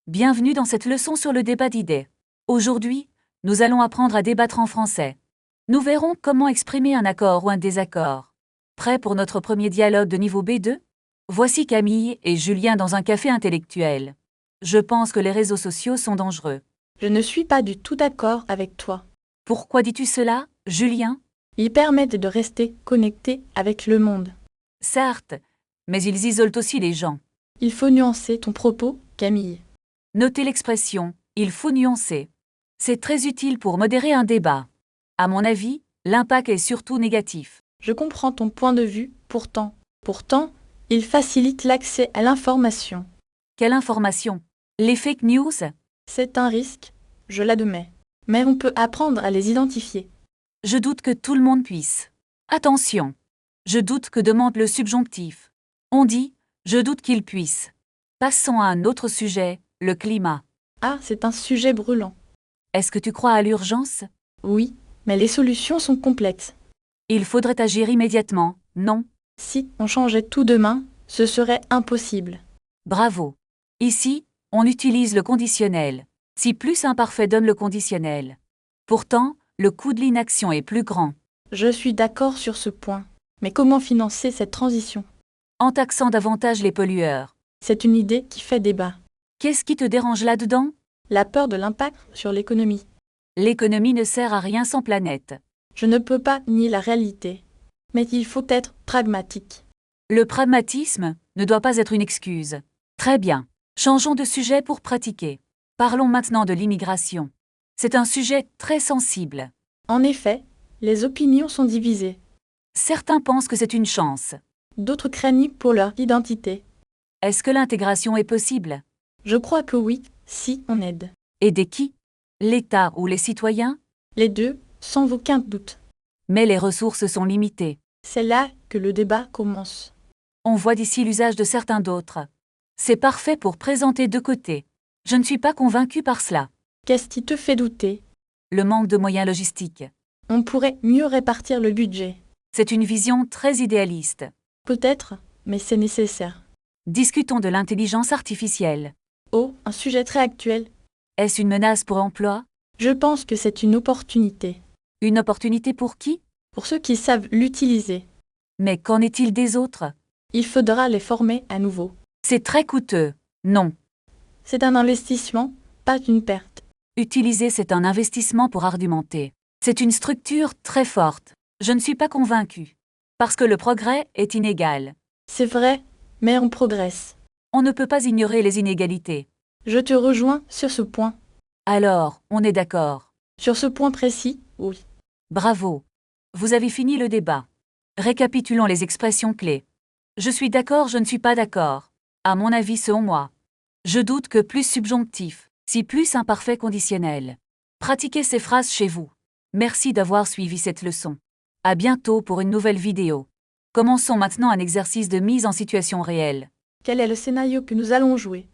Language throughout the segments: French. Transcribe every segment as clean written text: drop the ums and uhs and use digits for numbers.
Bienvenue dans cette leçon sur le débat d'idées. Aujourd'hui, nous allons apprendre à débattre en français. Nous verrons comment exprimer un accord ou un désaccord. Prêt pour notre premier dialogue de niveau B2 ? Voici Camille et Julien dans un café intellectuel. Je pense que les réseaux sociaux sont dangereux. Je ne suis pas du tout d'accord avec toi. Pourquoi dis-tu cela, Julien ? Ils permettent de rester connectés avec le monde. Certes, mais ils isolent aussi les gens. Il faut nuancer ton propos, Camille. Notez l'expression « il faut nuancer ». C'est très utile pour modérer un débat. À mon avis, l'impact est surtout négatif. Je comprends ton point de vue, pourtant, il facilite l'accès à l'information. Quelle information ? Les fake news ? C'est un risque, je l'admets. Mais on peut apprendre à les identifier. Je doute que tout le monde puisse. Attention. Je doute que demande le subjonctif. On dit « je doute qu'il puisse ». Passons à un autre sujet, le climat. Ah, c'est un sujet brûlant. Est-ce que tu crois à l'urgence ? Oui, mais les solutions sont complexes. Il faudrait agir immédiatement, non ? Si on changeait tout demain, ce serait impossible. Bravo. Ici, on utilise le conditionnel. Si plus imparfait donne le conditionnel. Pourtant, le coût de l'inaction est plus grand. Je suis d'accord sur ce point. Mais comment financer cette transition ? En taxant davantage les pollueurs. C'est une idée qui fait débat. Qu'est-ce qui te dérange là-dedans ? La peur de l'impact sur l'économie. L'économie ne sert à rien sans planète. Je ne peux pas nier la réalité. Mais il faut être pragmatique. Le pragmatisme ne doit pas être une excuse. Très bien. Changeons de sujet pour pratiquer. Parlons maintenant de l'immigration. C'est un sujet très sensible. En effet, les opinions sont divisées. Certains pensent que c'est une chance. D'autres craignent pour leur identité. Est-ce que l'intégration est possible ? Je crois que oui, si on aide. Aider qui ? L'État ou les citoyens ? Les deux, sans aucun doute. Mais les ressources sont limitées. C'est là que le débat commence. On voit d'ici l'usage de certains d'autres. C'est parfait pour présenter deux côtés. Je ne suis pas convaincu par cela. Qu'est-ce qui te fait douter ? Le manque de moyens logistiques. On pourrait mieux répartir le budget. C'est une vision très idéaliste. Peut-être, mais c'est nécessaire. Discutons de l'intelligence artificielle. Oh, un sujet très actuel. Est-ce une menace pour l'emploi ? Je pense que c'est une opportunité. Une opportunité pour qui ? Pour ceux qui savent l'utiliser. Mais qu'en est-il des autres ? Il faudra les former à nouveau. C'est très coûteux. Non. C'est un investissement, pas une perte. Utiliser, c'est un investissement pour argumenter. C'est une structure très forte. Je ne suis pas convaincu. Parce que le progrès est inégal. C'est vrai, mais on progresse. On ne peut pas ignorer les inégalités. Je te rejoins sur ce point. Alors, on est d'accord. Sur ce point précis, oui. Bravo. Vous avez fini le débat. Récapitulons les expressions clés. Je suis d'accord, je ne suis pas d'accord. À mon avis, selon moi. Je doute que plus subjonctif, si plus imparfait conditionnel. Pratiquez ces phrases chez vous. Merci d'avoir suivi cette leçon. À bientôt pour une nouvelle vidéo. Commençons maintenant un exercice de mise en situation réelle. Quel est le scénario que nous allons jouer ?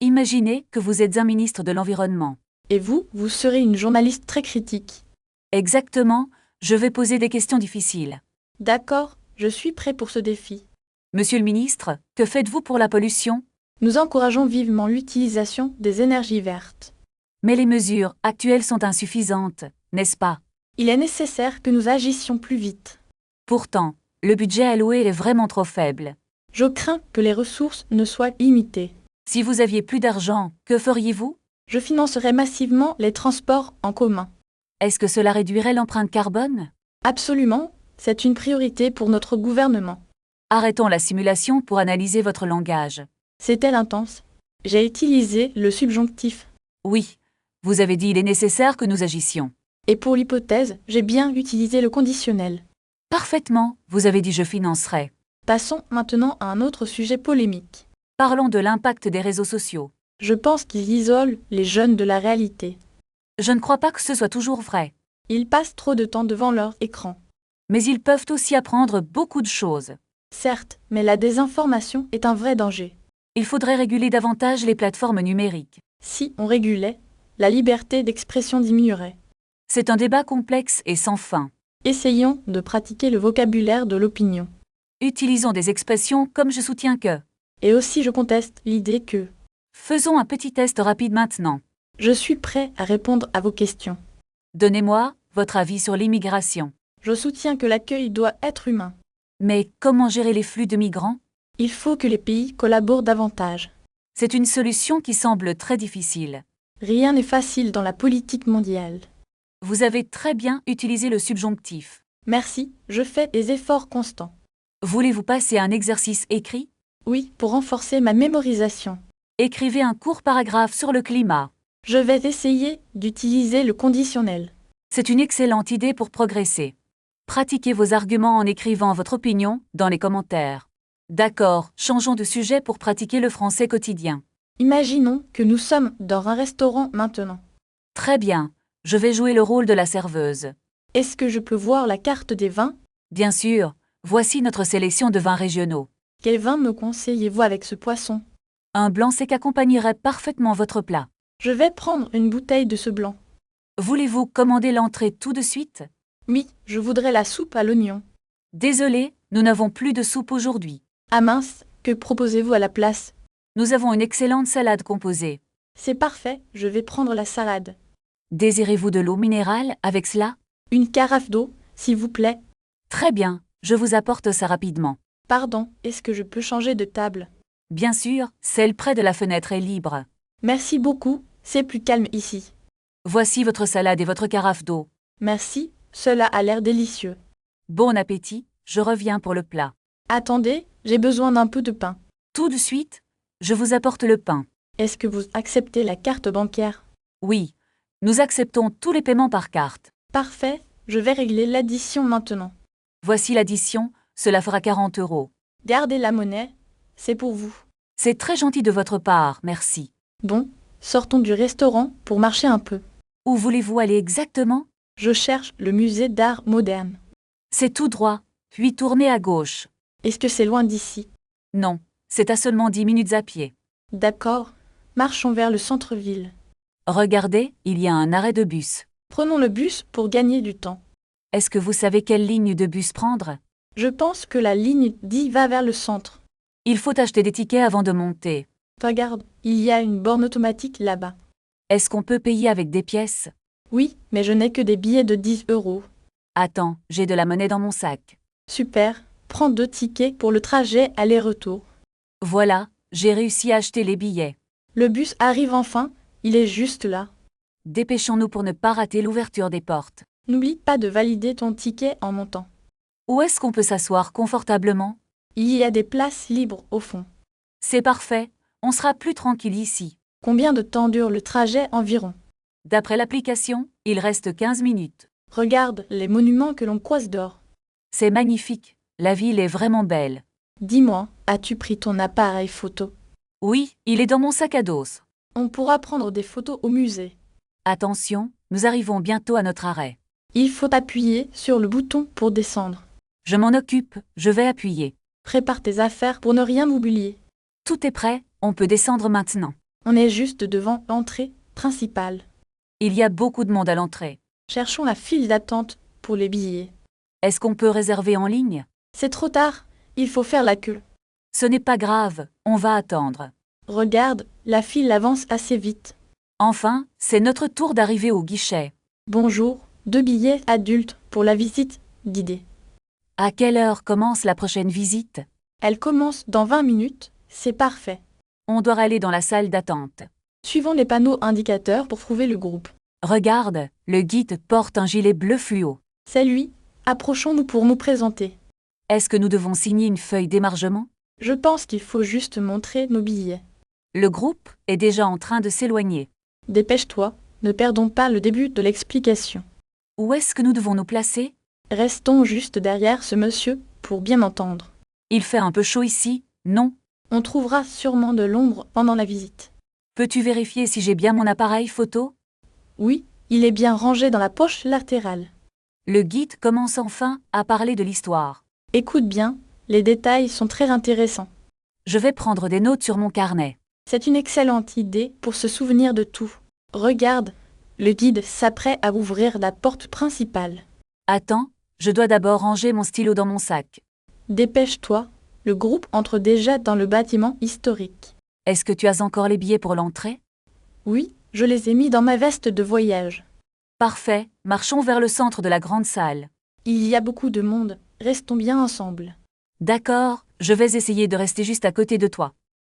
Imaginez que vous êtes un ministre de l'Environnement. Et vous, vous serez une journaliste très critique. Exactement, je vais poser des questions difficiles. D'accord, je suis prêt pour ce défi. Monsieur le ministre, que faites-vous pour la pollution ? Nous encourageons vivement l'utilisation des énergies vertes. Mais les mesures actuelles sont insuffisantes, n'est-ce pas ? Il est nécessaire que nous agissions plus vite. Pourtant, le budget alloué est vraiment trop faible. Je crains que les ressources ne soient limitées. Si vous aviez plus d'argent, que feriez-vous ? Je financerai massivement les transports en commun. Est-ce que cela réduirait l'empreinte carbone ? Absolument, c'est une priorité pour notre gouvernement. Arrêtons la simulation pour analyser votre langage. C'est-elle intense ? J'ai utilisé le subjonctif. Oui, vous avez dit il est nécessaire que nous agissions. Et pour l'hypothèse, j'ai bien utilisé le conditionnel. Parfaitement, vous avez dit je financerai. Passons maintenant à un autre sujet polémique. Parlons de l'impact des réseaux sociaux. Je pense qu'ils isolent les jeunes de la réalité. Je ne crois pas que ce soit toujours vrai. Ils passent trop de temps devant leur écran. Mais ils peuvent aussi apprendre beaucoup de choses. Certes, mais la désinformation est un vrai danger. Il faudrait réguler davantage les plateformes numériques. Si on régulait, la liberté d'expression diminuerait. C'est un débat complexe et sans fin. Essayons de pratiquer le vocabulaire de l'opinion. Utilisons des expressions comme je soutiens que. Et aussi je conteste l'idée que. Faisons un petit test rapide maintenant. Je suis prêt à répondre à vos questions. Donnez-moi votre avis sur l'immigration. Je soutiens que l'accueil doit être humain. Mais comment gérer les flux de migrants? Il faut que les pays collaborent davantage. C'est une solution qui semble très difficile. Rien n'est facile dans la politique mondiale. Vous avez très bien utilisé le subjonctif. Merci, je fais des efforts constants. Voulez-vous passer à un exercice écrit? Oui, pour renforcer ma mémorisation. Écrivez un court paragraphe sur le climat. Je vais essayer d'utiliser le conditionnel. C'est une excellente idée pour progresser. Pratiquez vos arguments en écrivant votre opinion dans les commentaires. D'accord, changeons de sujet pour pratiquer le français quotidien. Imaginons que nous sommes dans un restaurant maintenant. Très bien, je vais jouer le rôle de la serveuse. Est-ce que je peux voir la carte des vins? Bien sûr, voici notre sélection de vins régionaux. Quel vin me conseillez-vous avec ce poisson? Un blanc sec accompagnerait parfaitement votre plat. Je vais prendre une bouteille de ce blanc. Voulez-vous commander l'entrée tout de suite? Oui, je voudrais la soupe à l'oignon. Désolé, nous n'avons plus de soupe aujourd'hui. Ah mince, que proposez-vous à la place? Nous avons une excellente salade composée. C'est parfait, je vais prendre la salade. Désirez-vous de l'eau minérale avec cela? Une carafe d'eau, s'il vous plaît. Très bien, je vous apporte ça rapidement. Pardon, est-ce que je peux changer de table? Bien sûr, celle près de la fenêtre est libre. Merci beaucoup, c'est plus calme ici. Voici votre salade et votre carafe d'eau. Merci, cela a l'air délicieux. Bon appétit, je reviens pour le plat. Attendez, j'ai besoin d'un peu de pain. Tout de suite, je vous apporte le pain. Est-ce que vous acceptez la carte bancaire? Oui, nous acceptons tous les paiements par carte. Parfait, je vais régler l'addition maintenant. Voici l'addition, cela fera 40 €. Gardez la monnaie, c'est pour vous. C'est très gentil de votre part, merci. Bon, sortons du restaurant pour marcher un peu. Où voulez-vous aller exactement? Je cherche le musée d'art moderne. C'est tout droit, puis tournez à gauche. Est-ce que c'est loin d'ici? Non, c'est à seulement 10 minutes à pied. D'accord, marchons vers le centre-ville. Regardez, il y a un arrêt de bus. Prenons le bus pour gagner du temps. Est-ce que vous savez quelle ligne de bus prendre? Je pense que la ligne 10 va vers le centre. Il faut acheter des tickets avant de monter. Regarde, il y a une borne automatique là-bas. Est-ce qu'on peut payer avec des pièces? Oui, mais je n'ai que des billets de 10 €. Attends, j'ai de la monnaie dans mon sac. Super, prends 2 tickets pour le trajet aller-retour. Voilà, j'ai réussi à acheter les billets. Le bus arrive enfin, il est juste là. Dépêchons-nous pour ne pas rater l'ouverture des portes. N'oublie pas de valider ton ticket en montant. Où est-ce qu'on peut s'asseoir confortablement? Il y a des places libres au fond. C'est parfait, on sera plus tranquille ici. Combien de temps dure le trajet environ? D'après l'application, il reste 15 minutes. Regarde les monuments que l'on croise d'or. C'est magnifique, la ville est vraiment belle. Dis-moi, as-tu pris ton appareil photo? Oui, il est dans mon sac à dos. On pourra prendre des photos au musée. Attention, nous arrivons bientôt à notre arrêt. Il faut appuyer sur le bouton pour descendre. Je m'en occupe, je vais appuyer. Prépare tes affaires pour ne rien oublier. Tout est prêt, on peut descendre maintenant. On est juste devant l'entrée principale. Il y a beaucoup de monde à l'entrée. Cherchons la file d'attente pour les billets. Est-ce qu'on peut réserver en ligne? C'est trop tard, il faut faire la queue. Ce n'est pas grave, on va attendre. Regarde, la file avance assez vite. Enfin, c'est notre tour d'arriver au guichet. Bonjour, 2 billets adultes pour la visite guidée. À quelle heure commence la prochaine visite? Elle commence dans 20 minutes, c'est parfait. On doit aller dans la salle d'attente. Suivons les panneaux indicateurs pour trouver le groupe. Regarde, le guide porte un gilet bleu fluo. C'est lui, approchons-nous pour nous présenter. Est-ce que nous devons signer une feuille d'émargement? Je pense qu'il faut juste montrer nos billets. Le groupe est déjà en train de s'éloigner. Dépêche-toi, ne perdons pas le début de l'explication. Où est-ce que nous devons nous placer? Restons juste derrière ce monsieur pour bien entendre. Il fait un peu chaud ici, non? On trouvera sûrement de l'ombre pendant la visite. Peux-tu vérifier si j'ai bien mon appareil photo? Oui, il est bien rangé dans la poche latérale. Le guide commence enfin à parler de l'histoire. Écoute bien, les détails sont très intéressants. Je vais prendre des notes sur mon carnet. C'est une excellente idée pour se souvenir de tout. Regarde, le guide s'apprête à ouvrir la porte principale. Attends, je dois d'abord ranger mon stylo dans mon sac. Dépêche-toi, le groupe entre déjà dans le bâtiment historique. Est-ce que tu as encore les billets pour l'entrée? Oui, je les ai mis dans ma veste de voyage. Parfait, marchons vers le centre de la grande salle. Il y a beaucoup de monde, restons bien ensemble. D'accord, je vais essayer de rester juste à côté de toi.